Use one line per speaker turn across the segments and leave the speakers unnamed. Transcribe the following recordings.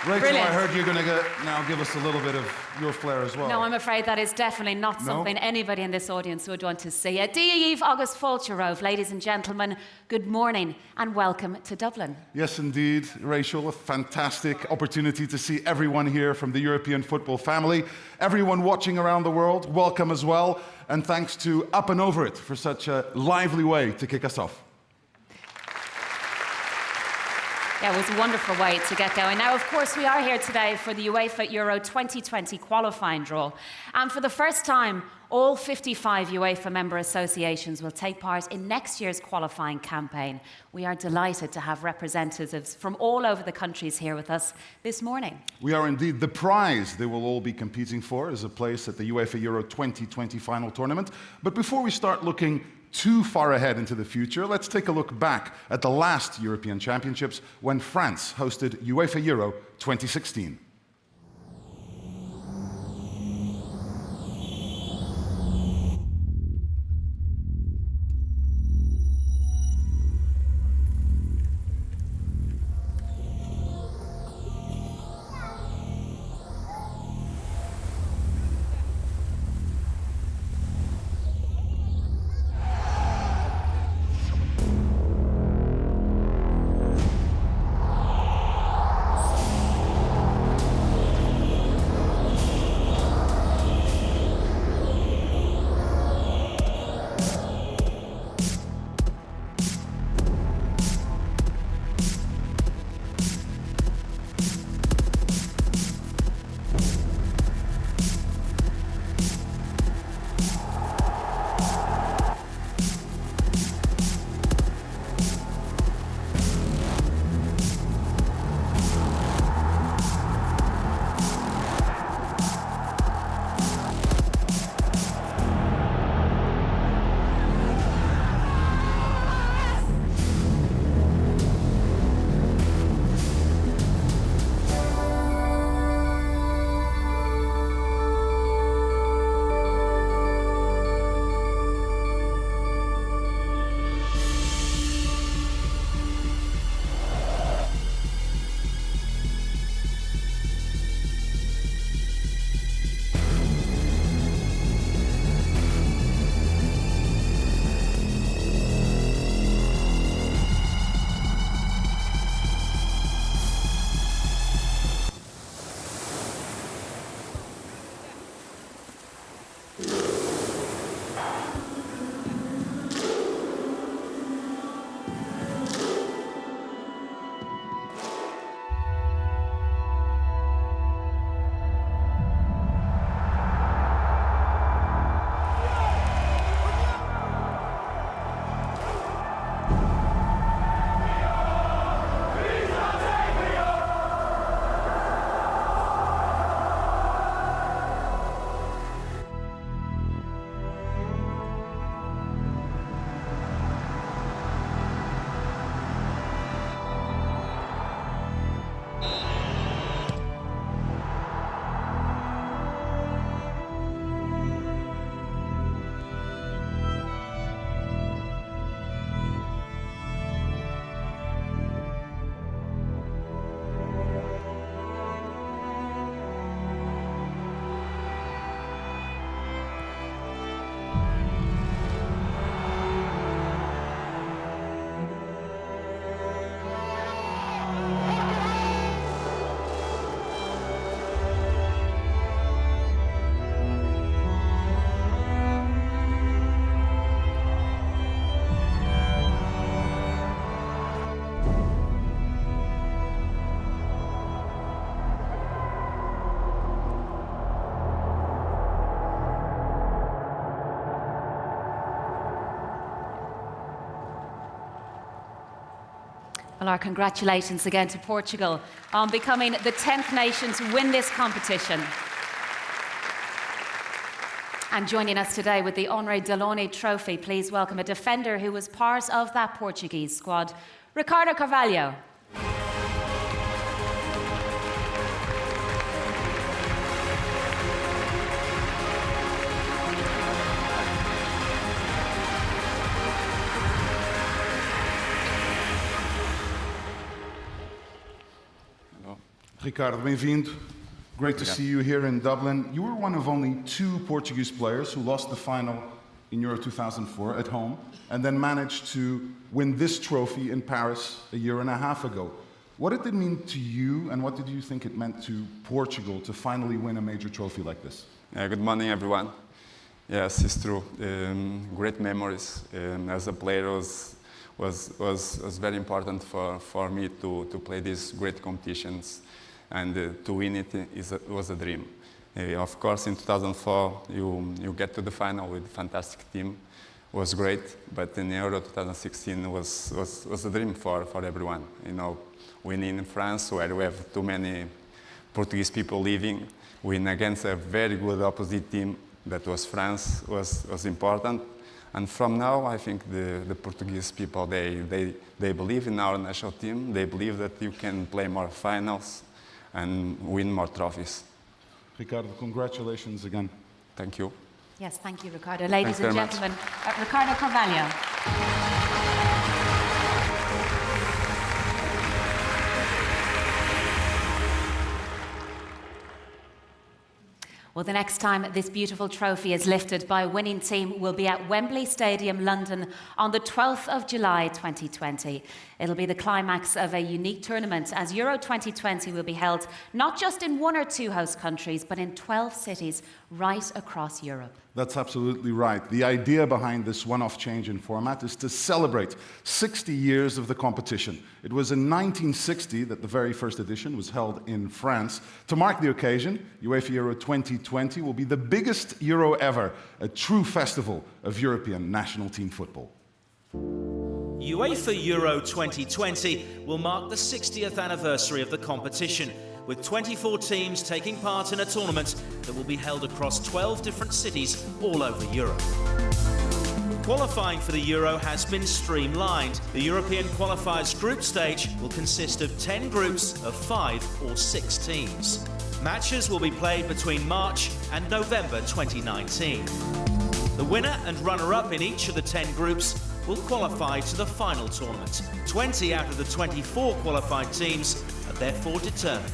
Rachel,
Brilliant.
I heard you're going to now give us a little bit of your flair as well.
No, I'm afraid that is definitely not something anybody in this audience would want to see. Díomh agus Fáilte, ladies and gentlemen, good morning and welcome to Dublin.
Yes, indeed, Rachel, a fantastic opportunity to see everyone here from the European football family. Everyone watching around the world, welcome as well. And thanks to Up and Over It for such a lively way to kick us off.
Yeah, it was a wonderful way to get going. Now, of course, we are here today for the UEFA Euro 2020 qualifying draw. And for the first time, all 55 UEFA member associations will take part in next year's qualifying campaign. We are delighted to have representatives from all over the countries here with us this morning.
We are indeed. The prize they will all be competing for is a place at the UEFA Euro 2020 final tournament. But before we start looking too far ahead into the future, let's take a look back at the last European Championships when France hosted UEFA Euro 2016.
Well, our congratulations again to Portugal on becoming the 10th nation to win this competition. And joining us today with the Honoré Delaunay Trophy, please welcome a defender who was part of that Portuguese squad, Ricardo Carvalho.
Ricardo, bem-vindo. Great to see you here in Dublin. You were one of only 2 Portuguese players who lost the final in Euro 2004 at home and then managed to win this trophy in Paris a year and a half ago. What did it mean to you, and what did you think it meant to Portugal to finally win a major trophy like this?
Good morning, everyone. Yes, it's true. Great memories. As a player, was very important for me to play these great competitions, and to win it was a dream. Of course, in 2004, you get to the final with a fantastic team. It was great, but in Euro 2016 was a dream for everyone. You know, winning in France, where we have too many Portuguese people living, win against a very good opposite team that was France was important. And from now, I think the Portuguese people, they believe in our national team. They believe that you can play more finals and win more trophies.
Ricardo, congratulations again.
Thank you.
Yes, thank you, Ricardo. Ladies and
Thanks
gentlemen, Ricardo Carvalho. Well, the next time this beautiful trophy is lifted by a winning team will be at Wembley Stadium, London, on the 12th of July 2020. It'll be the climax of a unique tournament, as Euro 2020 will be held not just in 1 or 2 host countries, but in 12 cities right across Europe.
That's absolutely right. The idea behind this one-off change in format is to celebrate 60 years of the competition. It was in 1960 that the very first edition was held in France. To mark the occasion, UEFA Euro 2020 will be the biggest Euro ever, a true festival of European national team football.
UEFA Euro 2020 will mark the 60th anniversary of the competition, with 24 teams taking part in a tournament that will be held across 12 different cities all over Europe. Qualifying for the Euro has been streamlined. The European Qualifiers group stage will consist of 10 groups of 5 or 6 teams. Matches will be played between March and November 2019. The winner and runner-up in each of the 10 groups will qualify to the final tournament. 20 out of the 24 qualified teams are therefore determined.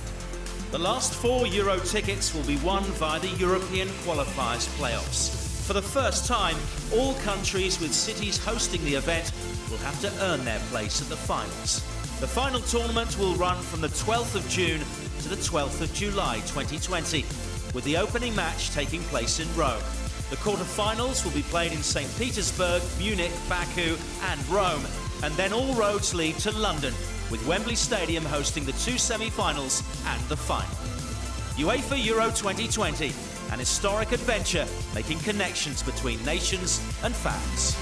The last 4 Euro tickets will be won via the European Qualifiers playoffs. For the first time, all countries with cities hosting the event will have to earn their place at the finals. The final tournament will run from the 12th of June to the 12th of July 2020, with the opening match taking place in Rome. The quarter-finals will be played in St. Petersburg, Munich, Baku and Rome, and then all roads lead to London, with Wembley Stadium hosting the 2 semi-finals and the final. UEFA Euro 2020, an historic adventure making connections between nations and fans.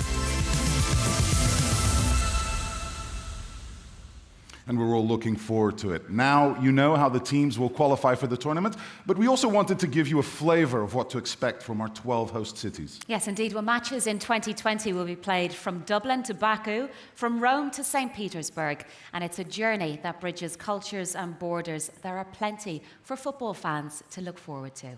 And we're all looking forward to it. Now you know how the teams will qualify for the tournament, but we also wanted to give you a flavour of what to expect from our 12 host cities.
Yes, indeed. Well, matches in 2020 will be played from Dublin to Baku, from Rome to St. Petersburg. And it's a journey that bridges cultures and borders. There are plenty for football fans to look forward to.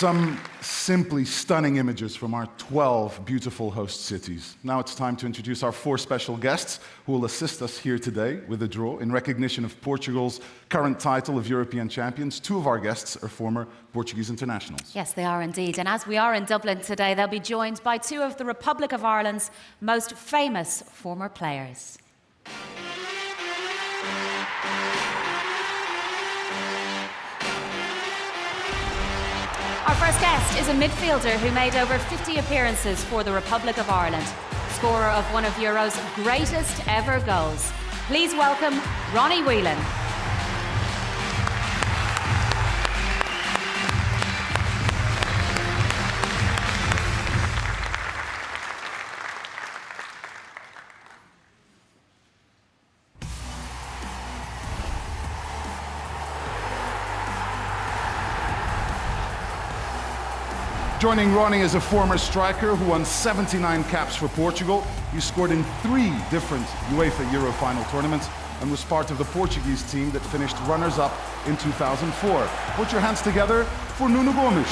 Some simply stunning images from our 12 beautiful host cities. Now it's time to introduce our 4 special guests who will assist us here today with the draw in recognition of Portugal's current title of European champions. 2 of our guests are former Portuguese internationals.
Yes, they are indeed. And as we are in Dublin today, they'll be joined by 2 of the Republic of Ireland's most famous former players. Our first guest is a midfielder who made over 50 appearances for the Republic of Ireland, scorer of one of Euro's greatest ever goals. Please welcome Ronnie Whelan.
Joining Ronnie is a former striker who won 79 caps for Portugal. He scored in 3 different UEFA Euro final tournaments and was part of the Portuguese team that finished runners-up in 2004. Put your hands together for Nuno Gomes.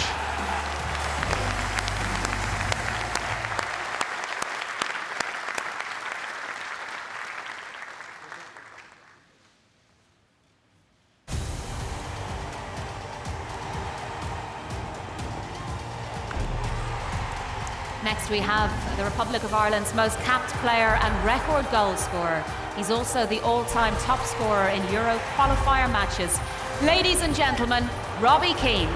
Next we have the Republic of Ireland's most capped player and record goal scorer. He's also the all-time top scorer in Euro qualifier matches. Ladies and gentlemen, Robbie Keane.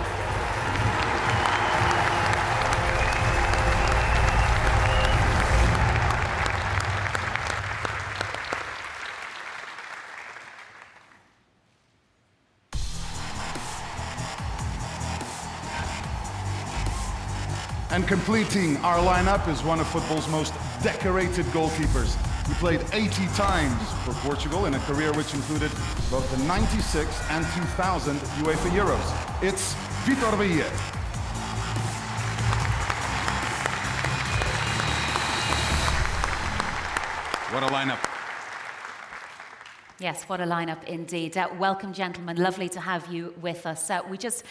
And completing our lineup is one of football's most decorated goalkeepers. He played 80 times for Portugal in a career which included both the 96 and 2000 UEFA Euros. It's Vitor Bahia. What a lineup.
Yes, what a lineup indeed. Welcome, gentlemen. Lovely to have you with us. We just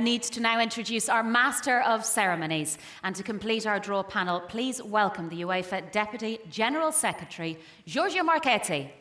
need to now introduce our Master of Ceremonies. And to complete our draw panel, please welcome the UEFA Deputy General Secretary, Giorgio Marchetti.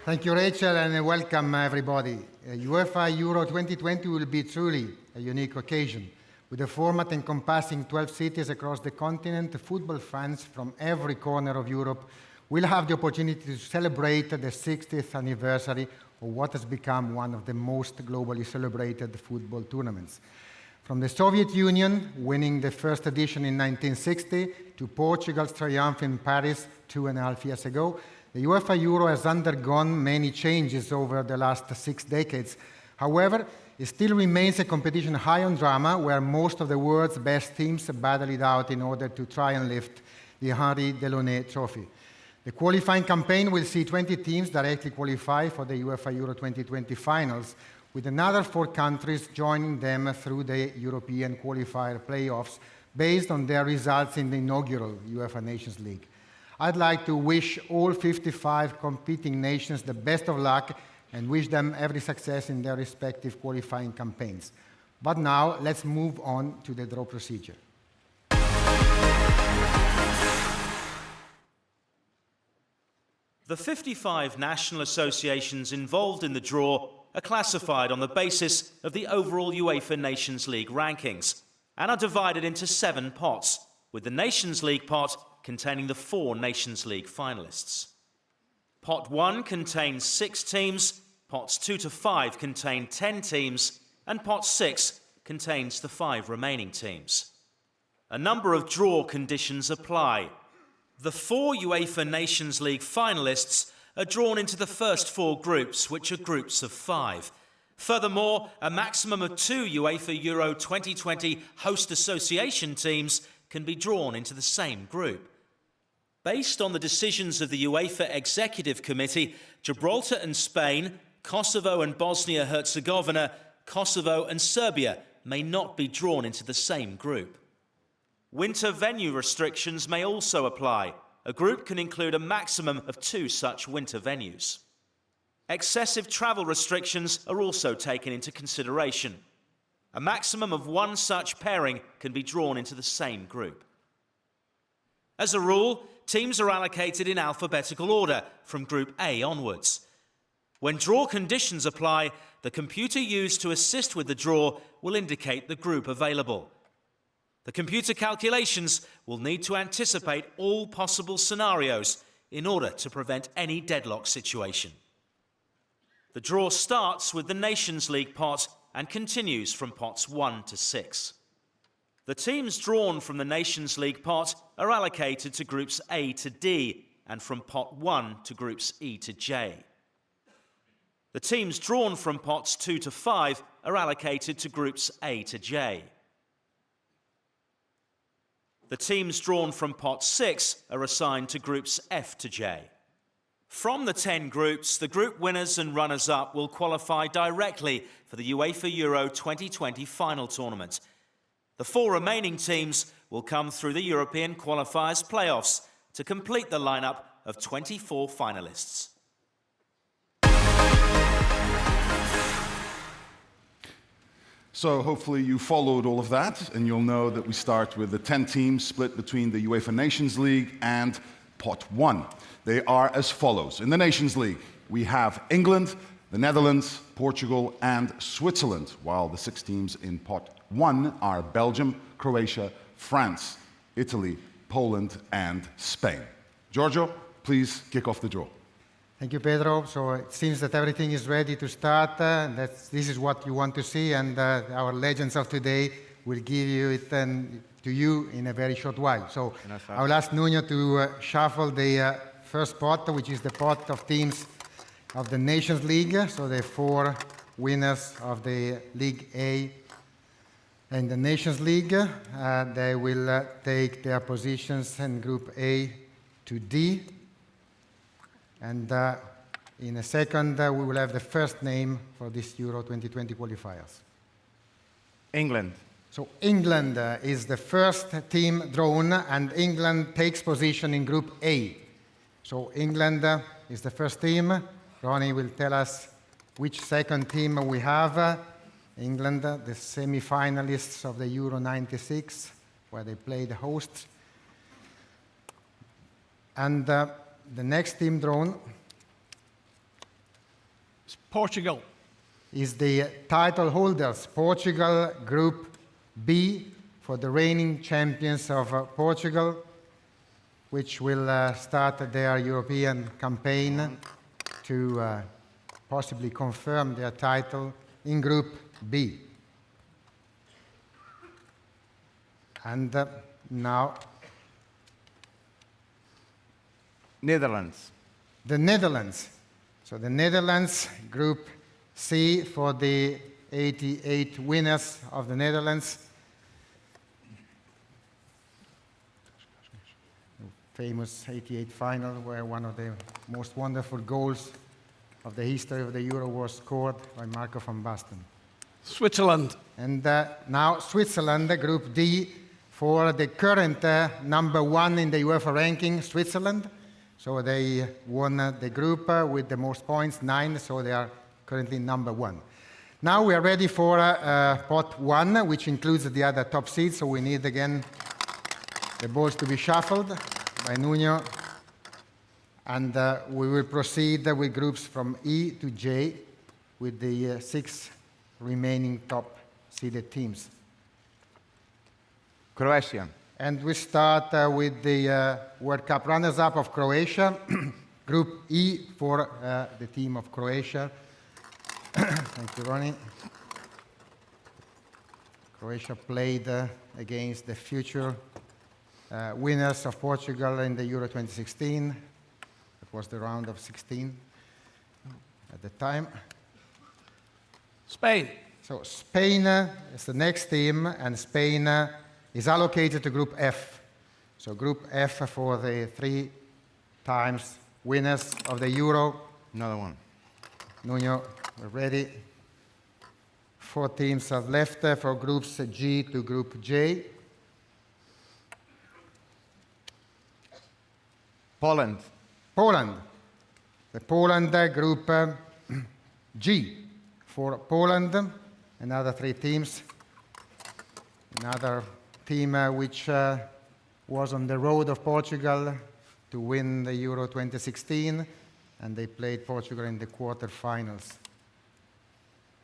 Thank you, Rachel, and welcome, everybody. UEFA Euro 2020 will be truly a unique occasion. With a format encompassing 12 cities across the continent, football fans from every corner of Europe will have the opportunity to celebrate the 60th anniversary of what has become one of the most globally celebrated football tournaments. From the Soviet Union winning the first edition in 1960 to Portugal's triumph in Paris 2.5 years ago, the UEFA Euro has undergone many changes over the last 6 decades. However, it still remains a competition high on drama, where most of the world's best teams battle it out in order to try and lift the Henri Delaunay Trophy. The qualifying campaign will see 20 teams directly qualify for the UEFA Euro 2020 finals, with another 4 countries joining them through the European qualifier playoffs based on their results in the inaugural UEFA Nations League. I'd like to wish all 55 competing nations the best of luck and wish them every success in their respective qualifying campaigns. But now, let's move on to the draw procedure.
The 55 national associations involved in the draw are classified on the basis of the overall UEFA Nations League rankings and are divided into 7 pots, with the Nations League pot containing the 4 Nations League finalists. Pot 1 contains 6 teams, pots 2 to 5 contain 10 teams, and pot 6 contains the 5 remaining teams. A number of draw conditions apply. The 4 UEFA Nations League finalists are drawn into the first 4 groups, which are groups of 5. Furthermore, a maximum of 2 UEFA Euro 2020 host association teams can be drawn into the same group. Based on the decisions of the UEFA Executive Committee, Gibraltar and Spain, Kosovo and Bosnia-Herzegovina, Kosovo and Serbia may not be drawn into the same group. Winter venue restrictions may also apply. a group can include a maximum of 2 such winter venues. Excessive travel restrictions are also taken into consideration. A maximum of 1 such pairing can be drawn into the same group. As a rule, teams are allocated in alphabetical order from Group A onwards. When draw conditions apply, the computer used to assist with the draw will indicate the group available. The computer calculations will need to anticipate all possible scenarios in order to prevent any deadlock situation. The draw starts with the Nations League pot and continues from pots 1 to 6. The teams drawn from the Nations League pot are allocated to groups A to D and from pot 1 to groups E to J. The teams drawn from pots 2 to 5 are allocated to groups A to J. The teams drawn from pot 6 are assigned to groups F to J. From the 10 groups, the group winners and runners-up will qualify directly for the UEFA Euro 2020 final tournament. The 4 remaining teams will come through the European Qualifiers playoffs to complete the lineup of 24 finalists.
So hopefully you followed all of that, and you'll know that we start with the 10 teams split between the UEFA Nations League and Pot 1. They are as follows. In the Nations League, we have England, the Netherlands, Portugal, and Switzerland, while the 6 teams in Pot 1 are Belgium, Croatia, France, Italy, Poland, and Spain. Giorgio, please kick off the draw.
Thank you, Pedro. So it seems that everything is ready to start. This is what you want to see, and our legends of today will give you it to you in a very short while. So I will ask Nuno to shuffle the first pot, which is the pot of teams of the Nations League. So the 4 winners of the League A and the Nations League. They will take their positions in Group A to D. And in a second, we will have the first name for this Euro 2020 qualifiers.
England.
So England is the first team drawn, and England takes position in Group A. So England is the first team. Ronnie will tell us which second team we have. England, the semi-finalists of the Euro 96, where they play the hosts. And the next team drawn
It's Portugal.
is the title holders, Portugal, Group B, for the reigning champions of Portugal, which will start their European campaign to possibly confirm their title in Group B. And now
Netherlands.
the Netherlands. So the Netherlands, Group C, for the 88 winners of the Netherlands. Famous 88 final, where one of the most wonderful goals of the history of the Euro was scored by Marco van Basten.
Switzerland.
And now Switzerland, Group D, for the current number 1 in the UEFA ranking, Switzerland. So they won the group with the most points, 9, so they are currently number 1. Now we are ready for pot 1, which includes the other top seeds, so we need again the balls to be shuffled by Nuno. And we will proceed with groups from E to J with the 6 remaining top seeded teams.
Croatia.
And we start with the World Cup runners-up of Croatia, Group E for the team of Croatia. Thank you, Ronnie. Croatia played against the future winners of Portugal in the Euro 2016. It was the round of 16 at the time.
Spain.
So Spain is the next team, and Spain is allocated to Group F. So Group F for the 3 times winners of the Euro.
Another one.
Nuno, we're ready. 4 teams are left for Groups G to Group J.
Poland.
Poland. The Poland Group G. For Poland, another 3 teams. Another team which was on the road of Portugal to win the Euro 2016, and they played Portugal in the quarterfinals.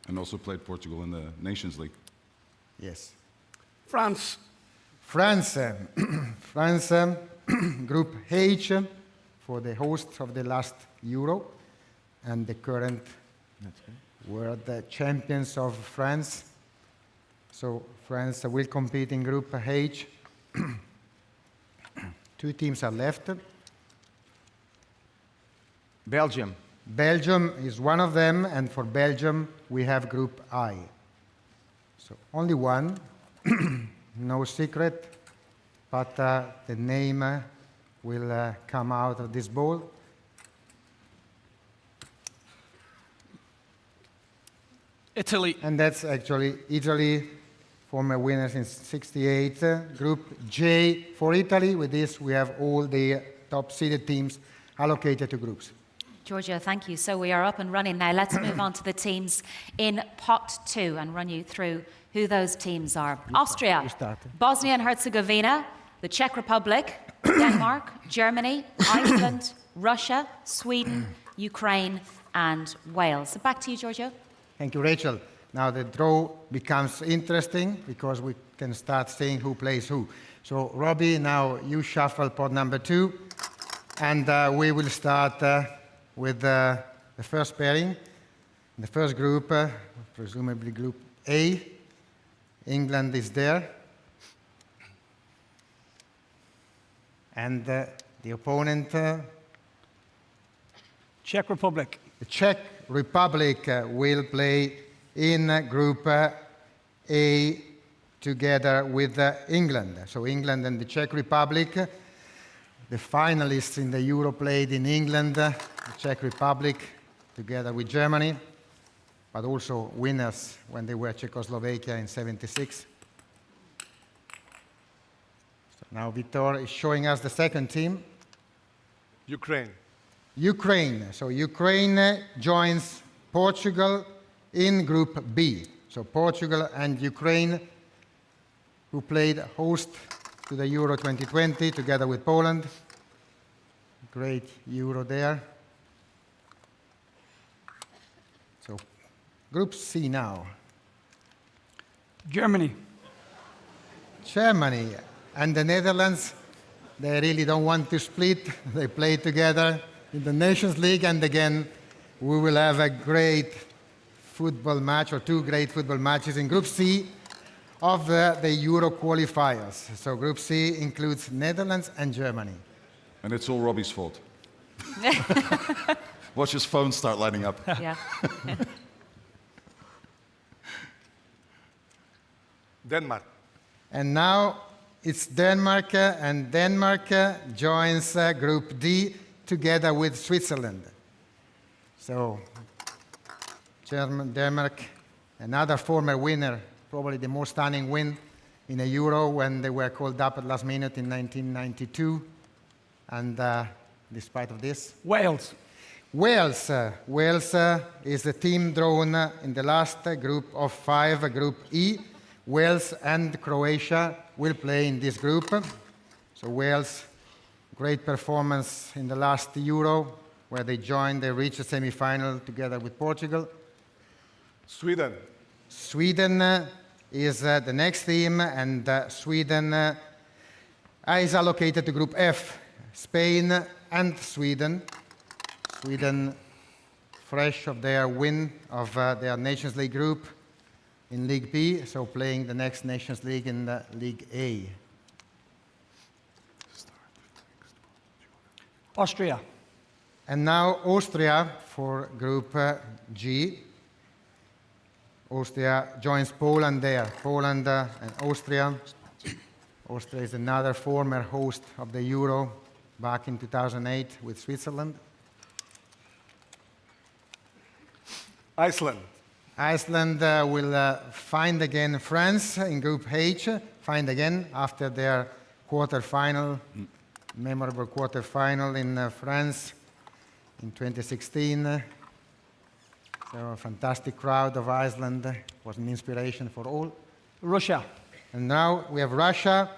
And also played Portugal in the Nations League.
Yes.
France.
France. France, Group H, for the hosts of the last Euro and the current world champions of France. So France will compete in Group H. 2 teams are left.
Belgium.
Belgium is one of them, and for Belgium we have Group I. So only one, no secret, but the name will come out of this ball.
Italy.
And that's actually Italy, former winners in '68. Group J for Italy. With this, we have all the top-seeded teams allocated to groups.
Giorgio, thank you. So we are up and running now. Let's move on to the teams in Pot 2 and run you through who those teams are. Austria, Bosnia and Herzegovina, the Czech Republic, Denmark, Germany, Iceland, Russia, Sweden, Ukraine, and Wales. So back to you, Giorgio.
Thank you, Rachel. Now the draw becomes interesting because we can start seeing who plays who. So Robbie, now you shuffle pot number 2, and we will start with the first pairing. The first group, presumably Group A. England is there. And the opponent?
Czech Republic.
The Czech Republic will play in Group A together with England. So England and the Czech Republic. The finalists in the Euro played in England, the Czech Republic, together with Germany, but also winners when they were Czechoslovakia in '76. So now Vitor is showing us the second team.
Ukraine.
Ukraine. So Ukraine joins Portugal in Group B. So Portugal and Ukraine, who played host to the Euro 2020 together with Poland. Great Euro there. So Group C now.
Germany.
Germany and the Netherlands, they really don't want to split. They play together in the Nations League, and again, we will have a great football match, or 2 great football matches in Group C of the Euro qualifiers. So Group C includes Netherlands and Germany.
And it's all Robbie's fault. Watch his phone start lighting up.
Yeah.
Denmark.
And now it's Denmark, and Denmark joins Group D together with Switzerland. So Denmark, another former winner, probably the most stunning win in a Euro when they were called up at last minute in 1992. And despite of this,
Wales.
Wales. Wales is the team drawn in the last group of 5, Group E. Wales and Croatia will play in this group. So Wales, great performance in the last Euro, where they reached the semi-final together with Portugal.
Sweden.
Sweden is the next team, and Sweden is allocated to Group F. Spain and Sweden. Sweden, fresh of their win of their Nations League group in League B, so playing the next Nations League in League A.
Austria.
And now Austria for Group G. Austria joins Poland there. Poland and Austria. Austria is another former host of the Euro back in 2008 with Switzerland.
Iceland.
Iceland will find again France in Group H, find again after their quarter-final memorable quarter-final in France in 2016. So a fantastic crowd of Iceland was an inspiration for all.
Russia.
And now we have Russia.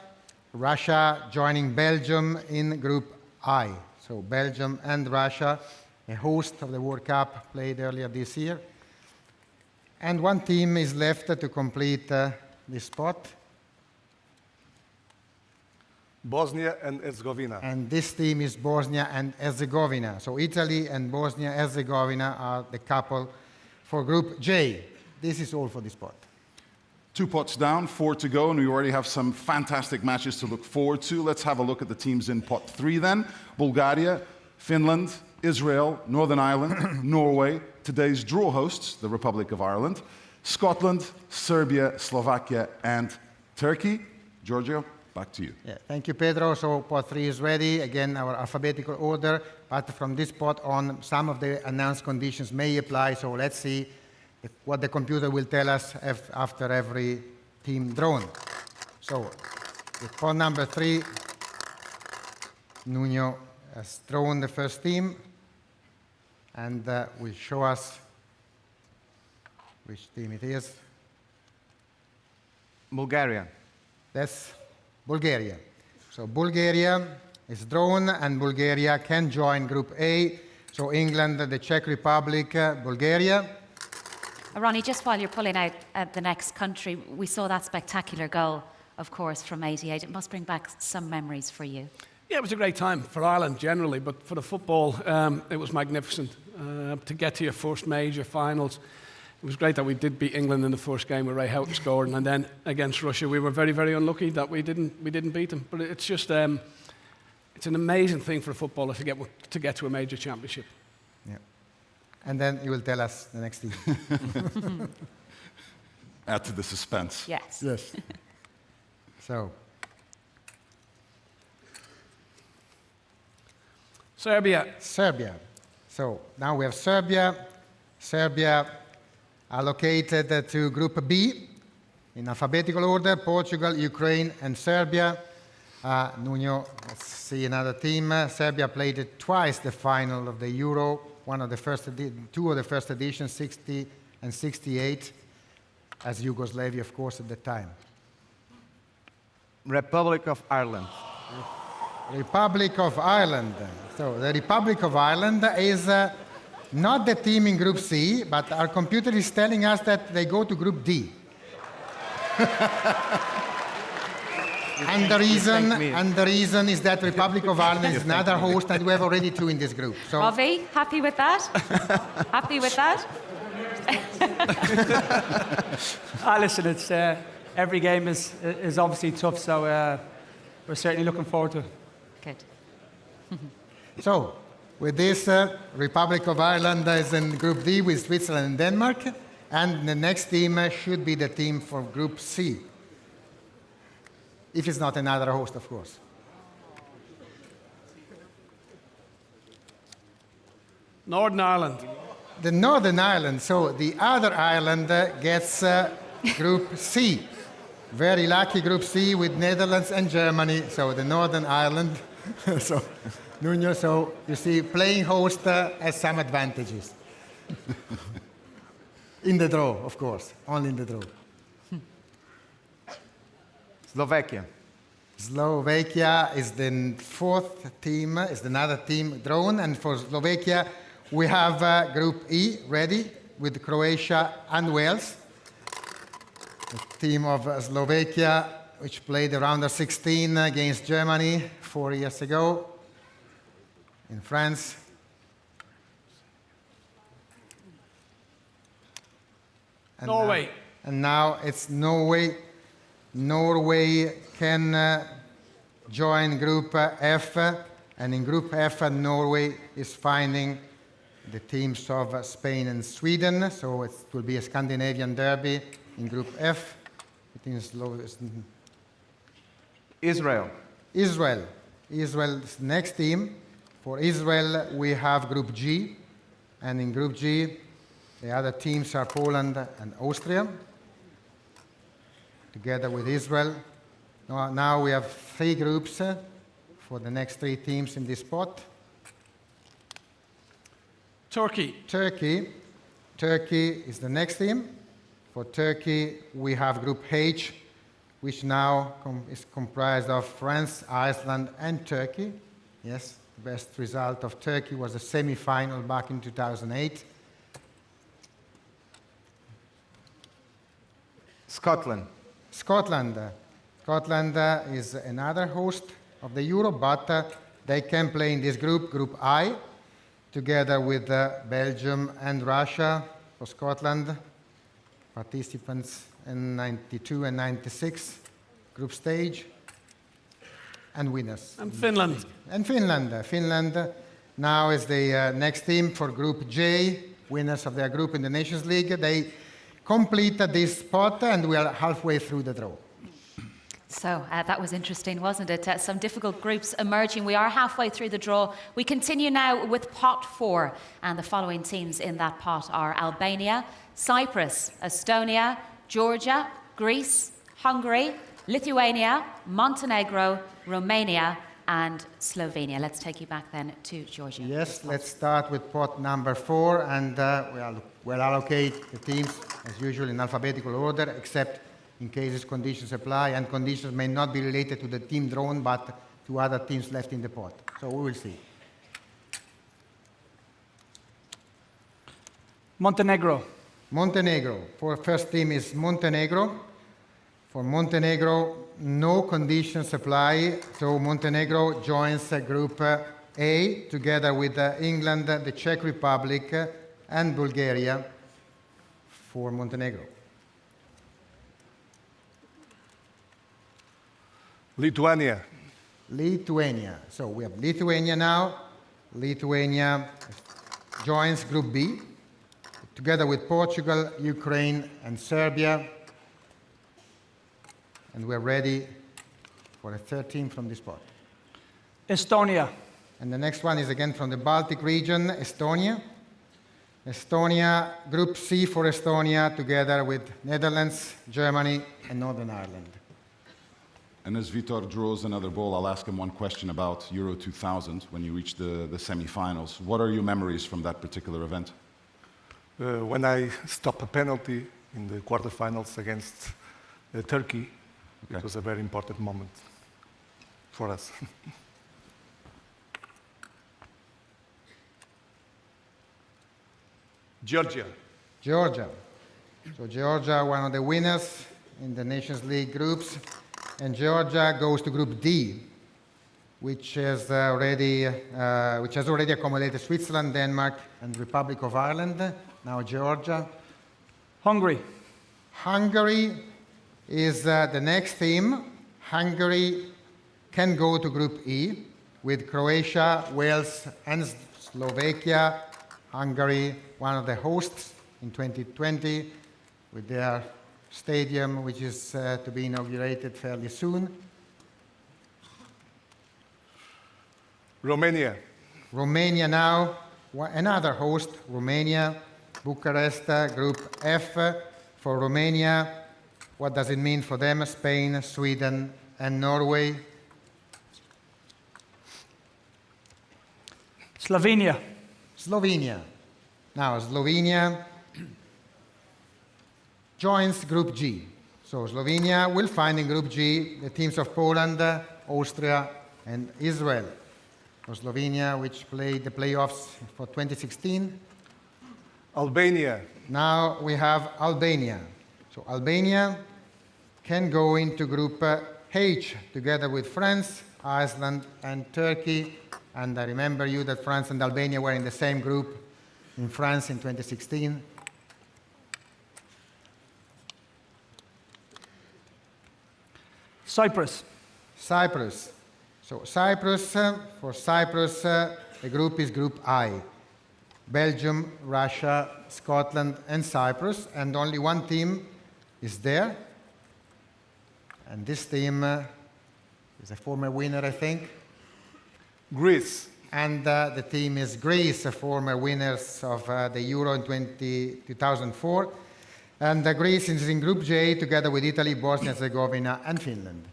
Russia joining Belgium in Group I. So Belgium and Russia, a host of the World Cup, played earlier this year. And one team is left to complete this spot.
Bosnia and Herzegovina.
And this team is Bosnia and Herzegovina. So Italy and Bosnia and Herzegovina are the couple for Group J. This is all for this pot.
2 pots down, 4 to go, and we already have some fantastic matches to look forward to. Let's have a look at the teams in pot 3 then. Bulgaria, Finland, Israel, Northern Ireland, Norway, today's draw hosts, the Republic of Ireland, Scotland, Serbia, Slovakia, and Turkey. Giorgio, back to you.
Yeah, thank you, Pedro. So pot 3 is ready. Again, our alphabetical order, but from this pot on, some of the announced conditions may apply. So let's see what the computer will tell us after every team drawn. So, with pot number 3, Nuno has drawn the first team and will show us which team it is.
Bulgaria.
That's Bulgaria. So Bulgaria is drawn and Bulgaria can join Group A. So England, the Czech Republic, Bulgaria.
Ronnie, just while you're pulling out the next country, we saw that spectacular goal, of course, from '88. It must bring back some memories for you.
Yeah, it was a great time for Ireland generally, but for the football, it was magnificent. To get to your first major finals, it was great that we did beat England in the first game with Ray Houghton scoring, and then against Russia, we were very, very unlucky that we didn't beat them. But it's just, it's an amazing thing for a footballer to get to a major championship.
Yeah. And then you will tell us the next team.
Add to the suspense.
Yes.
Yes. So.
Serbia.
Serbia. So now we have Serbia. Serbia allocated to Group B in alphabetical order: Portugal, Ukraine, and Serbia. Nuno, let's see another team. Serbia played twice the final of the Euro, two of the first editions, 60 and 68, as Yugoslavia, of course, at the time.
Republic of Ireland.
Republic of Ireland. So the Republic of Ireland is not the team in Group C, but our computer is telling us that they go to Group D. And the reason is that Republic of Ireland is another host, and we have already 2 in this group. So,
Ravi, happy with that? Happy with that?
Listen, it's every game is obviously tough, so we're certainly looking forward to it.
Good.
so with this, Republic of Ireland is in Group D with Switzerland and Denmark, and the next team should be the team for Group C. If it's not another host, of course.
Northern Ireland.
The Northern Ireland, so the other Ireland gets Group C. Very lucky Group C with Netherlands and Germany, so the Northern Ireland. So, Nuno, so you see, playing host has some advantages. In the draw, of course, only in the draw.
Slovakia.
Slovakia is the 4th team, is another team drawn, and for Slovakia we have Group E ready with Croatia and Wales. The team of Slovakia, which played the round of 16 against Germany 4 years ago in France. And
Norway.
And now it's Norway. Norway can join Group F, and in Group F, Norway is finding the teams of Spain and Sweden, so it will be a Scandinavian derby in Group F.
Israel.
Israel's next team. For Israel, we have Group G, and in Group G, the other teams are Poland and Austria, together with Israel. Now we have 3 groups for the next three teams in this spot.
Turkey.
Turkey. Turkey is the next team. For Turkey, we have Group H, which now is comprised of France, Iceland, and Turkey. Yes, the best result of Turkey was the semi-final back in 2008.
Scotland.
Scotland. Scotland is another host of the Euro, but they can play in this group, Group I, together with Belgium and Russia for Scotland, participants in 92 and 96 group stage, and winners.
And Finland.
And Finland. Finland now is the next team for Group J, winners of their group in the Nations League. They completed this spot, and we are halfway through the draw.
So that was interesting, wasn't it? Some difficult groups emerging. We are halfway through the draw. We continue now with pot 4, and the following teams in that pot are Albania, Cyprus, Estonia, Georgia, Greece, Hungary, Lithuania, Montenegro, Romania, and Slovenia. Let's take you back then to Georgia.
Yes, let's start with pot number 4, and we'll allocate the teams as usual in alphabetical order, except in cases conditions apply, and conditions may not be related to the team drawn, but to other teams left in the pot. So we will see.
Montenegro.
Montenegro. For first team is Montenegro. For Montenegro, no conditions apply, so Montenegro joins Group A together with England, the Czech Republic, and Bulgaria for Montenegro.
Lithuania.
Lithuania. So we have Lithuania now. Lithuania joins Group B together with Portugal, Ukraine, and Serbia. And we're ready for a third team from this spot.
Estonia.
And the next one is again from the Baltic region, Estonia. Estonia, Group C for Estonia, together with Netherlands, Germany, and Northern Ireland.
And as Vitor draws another ball, I'll ask him one question about Euro 2000, when you reach the semi-finals. What are your memories from that particular event?
When I stopped a penalty in the quarterfinals against Turkey, it was a very important moment for us. Georgia.
Georgia. So Georgia, one of the winners in the Nations League groups. And Georgia goes to Group D, which has already accommodated Switzerland, Denmark, and Republic of Ireland. Now Georgia.
Hungary.
Hungary is the next team. Hungary can go to Group E with Croatia, Wales, and Slovakia. Hungary, one of the hosts in 2020, with their stadium, which is to be inaugurated fairly soon.
Romania.
Romania now, another host, Romania, Bucharest, Group F for Romania. What does it mean for them? Spain, Sweden, and Norway.
Slovenia.
Slovenia. Now, Slovenia joins Group G. So Slovenia will find in Group G the teams of Poland, Austria, and Israel. For Slovenia, which played the playoffs for 2016.
Albania.
Now we have Albania. So Albania can go into Group H together with France, Iceland, and Turkey. And I remember you that France and Albania were in the same group in France in 2016.
Cyprus.
Cyprus. So Cyprus, for Cyprus, the group is Group I. Belgium, Russia, Scotland, and Cyprus, and only one team is there. And this team is a former winner, I think.
Greece.
And the team is Greece, former winners of the Euro in 2004. And Greece is in Group J together with Italy, Bosnia and Herzegovina, and Finland.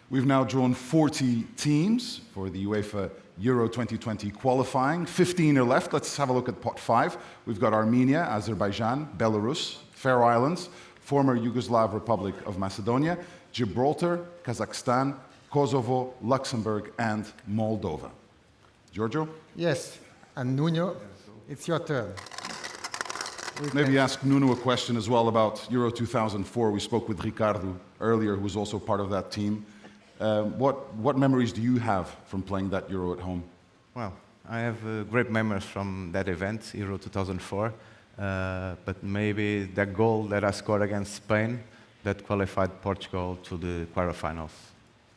We've now drawn 40 teams for the UEFA Euro 2020 qualifying. 15 are left. Let's have a look at pot 5. We've got Armenia, Azerbaijan, Belarus, Faroe Islands, former Yugoslav Republic of Macedonia, Gibraltar, Kazakhstan, Kosovo, Luxembourg, and Moldova. Giorgio?
Yes, and Nuno, it's your turn.
Maybe ask Nuno a question as well about Euro 2004. We spoke with Ricardo earlier, who was also part of that team. What memories do you have from playing that Euro at home?
Well, I have great memories from that event, Euro 2004. But maybe the goal that I scored against Spain that qualified Portugal to the quarterfinals.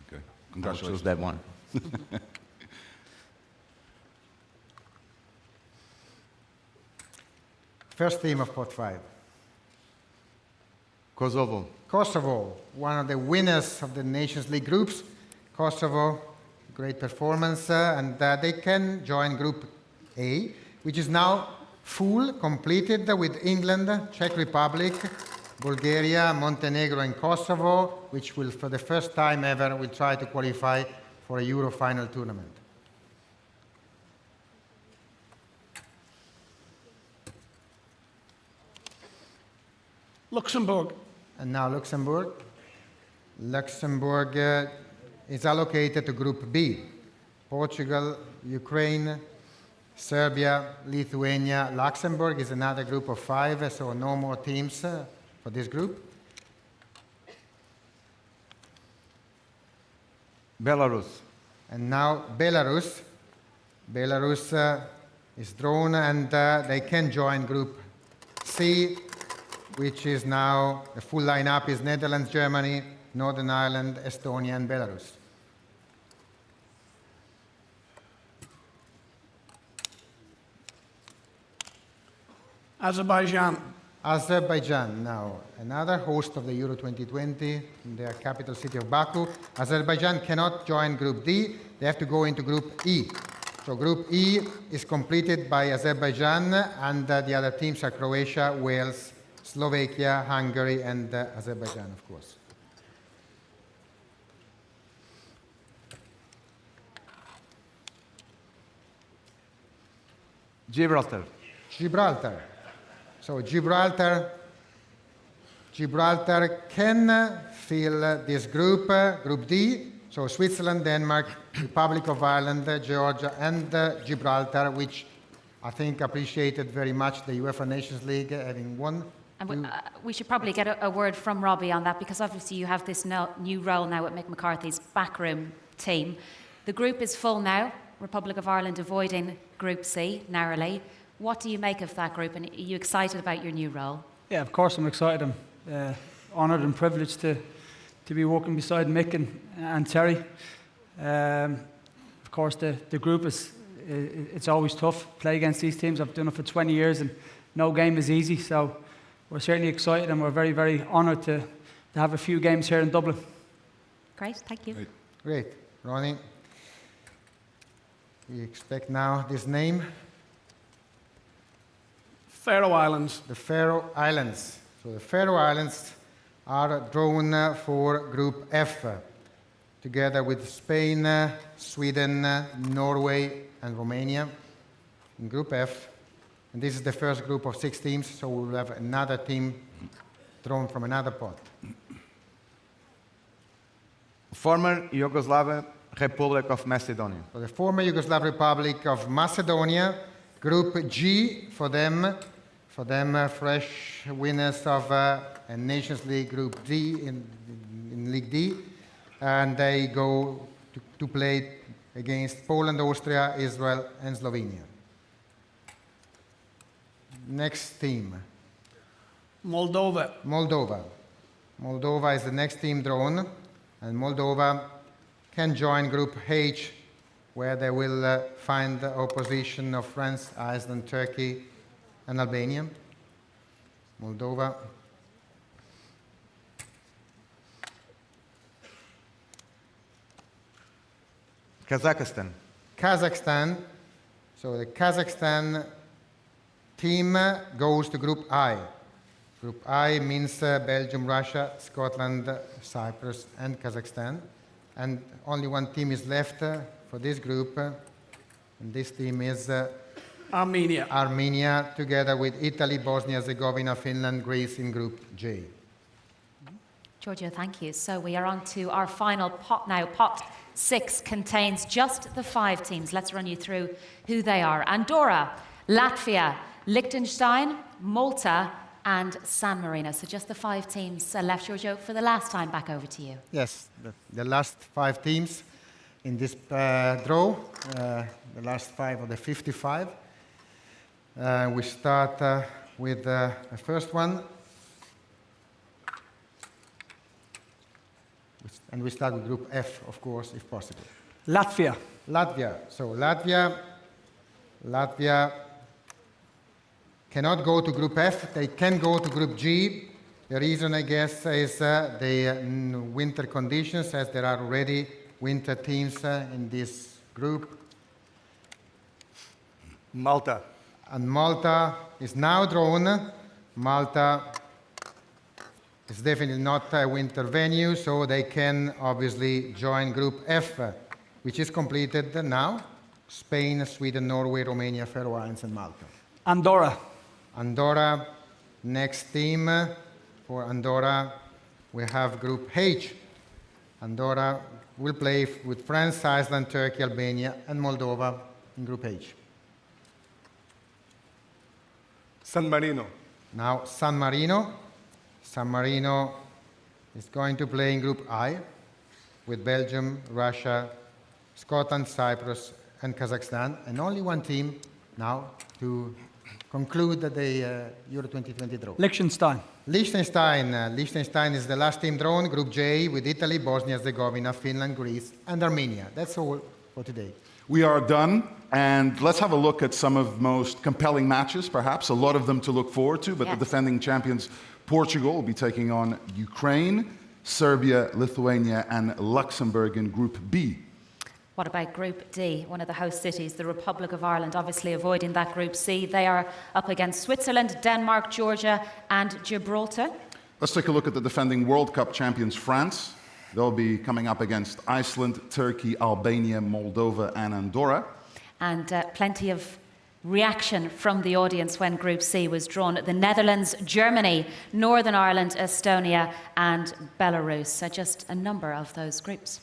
Okay,
I'll choose that one.
First team of pot 5.
Kosovo.
Kosovo, one of the winners of the Nations League groups. Kosovo, great performance, and they can join Group A, which is now full, completed with England, Czech Republic, Bulgaria, Montenegro, and Kosovo, which will, for the first time ever, will try to qualify for a Euro final tournament.
Luxembourg.
And now Luxembourg. Luxembourg is allocated to Group B. Portugal, Ukraine, Serbia, Lithuania. Luxembourg is another group of 5, so no more teams for this group.
Belarus.
And now Belarus. Belarus is drawn, and they can join Group C, which is now, the full lineup is Netherlands, Germany, Northern Ireland, Estonia, and Belarus.
Azerbaijan.
Azerbaijan now, another host of the Euro 2020 in their capital city of Baku. Azerbaijan cannot join Group D, they have to go into Group E. So Group E is completed by Azerbaijan, and the other teams are Croatia, Wales, Slovakia, Hungary, and Azerbaijan, of course.
Gibraltar.
Gibraltar. So Gibraltar can fill this group, Group D. So Switzerland, Denmark, Republic of Ireland, Georgia, and Gibraltar, which I think appreciated very much the UEFA Nations League having won.
And we should probably get a word from Robbie on that, because obviously you have this new role now at Mick McCarthy's backroom team. The group is full now, Republic of Ireland avoiding Group C narrowly. What do you make of that group, and are you excited about your new role?
Yeah, of course I'm excited. I'm honoured and privileged to be working beside Mick and Terry. Of course, the group it's always tough to play against these teams. I've done it for 20 years, and no game is easy. So we're certainly excited, and we're very, very honoured to have a few games here in Dublin.
Great, thank you.
Great. Ronnie, we expect now this name.
Faroe Islands.
The Faroe Islands. So the Faroe Islands are drawn for Group F, together with Spain, Sweden, Norway, and Romania in Group F. And this is the first group of 6 teams, so we'll have another team drawn from another pot.
Former Yugoslav Republic of Macedonia.
So the former Yugoslav Republic of Macedonia, Group G for them, fresh winners of a Nations League Group D in League D, and they go to play against Poland, Austria, Israel, and Slovenia. Next team.
Moldova.
Moldova is the next team drawn, and Moldova can join Group H, where they will find the opposition of France, Iceland, Turkey, and Albania. Moldova. Kazakhstan. So the Kazakhstan team goes to Group I. Group I means Belgium, Russia, Scotland, Cyprus, and Kazakhstan. And only one team is left for this group. And this team is
Armenia.
Armenia, together with Italy, Bosnia, Herzegovina, Finland, Greece in Group J.
Giorgio, thank you. So we are on to our final pot now. Pot 6 contains just the 5 teams. Let's run you through who they are. Andorra, Latvia, Liechtenstein, Malta, and San Marino. So just the 5 teams left, Giorgio, for the last time. Back over to you.
Yes, the last 5 teams in this draw, the last 5 of the 55. We start with the first one. And we start with Group F, of course, if possible.
Latvia.
Latvia. So Latvia cannot go to Group F. They can go to Group G. The reason, I guess, is the winter conditions, as there are already winter teams in this group.
Malta.
And Malta is now drawn. Malta is definitely not a winter venue, so they can obviously join Group F, which is completed now. Spain, Sweden, Norway, Romania, Faroe Islands, and Malta.
Andorra.
Andorra, next team for Andorra, we have Group H. Andorra will play with France, Iceland, Turkey, Albania, and Moldova in Group H.
San Marino.
Now San Marino. San Marino is going to play in Group I with Belgium, Russia, Scotland, Cyprus, and Kazakhstan, and only one team now to conclude the Euro 2020 draw.
Liechtenstein.
Liechtenstein is the last team drawn, Group J, with Italy, Bosnia, Herzegovina, Finland, Greece, and Armenia. That's all for today.
We are done, and let's have a look at some of the most compelling matches, perhaps, a lot of them to look forward to, but
Yes.
the defending champions, Portugal, will be taking on Ukraine, Serbia, Lithuania, and Luxembourg in Group B.
What about Group D, one of the host cities, the Republic of Ireland, obviously avoiding that Group C. They are up against Switzerland, Denmark, Georgia, and Gibraltar.
Let's take a look at the defending World Cup champions, France. They'll be coming up against Iceland, Turkey, Albania, Moldova, and Andorra.
And plenty of reaction from the audience when Group C was drawn. The Netherlands, Germany, Northern Ireland, Estonia, and Belarus. So just a number of those groups.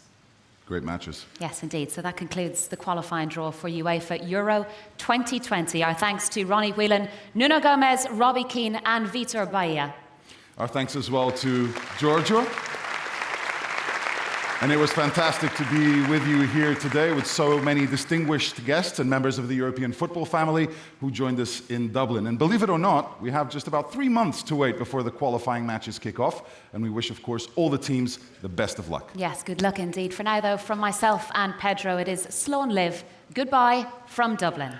Great matches.
Yes, indeed. So that concludes the qualifying draw for UEFA Euro 2020. Our thanks to Ronnie Whelan, Nuno Gomez, Robbie Keane, and Vitor Bahia.
Our thanks as well to Giorgio. And it was fantastic to be with you here today with so many distinguished guests and members of the European football family who joined us in Dublin. And believe it or not, we have just about 3 months to wait before the qualifying matches kick off. And we wish, of course, all the teams the best of luck.
Yes, good luck indeed. For now, though, from myself and Pedro, it is slow and live. Goodbye from Dublin.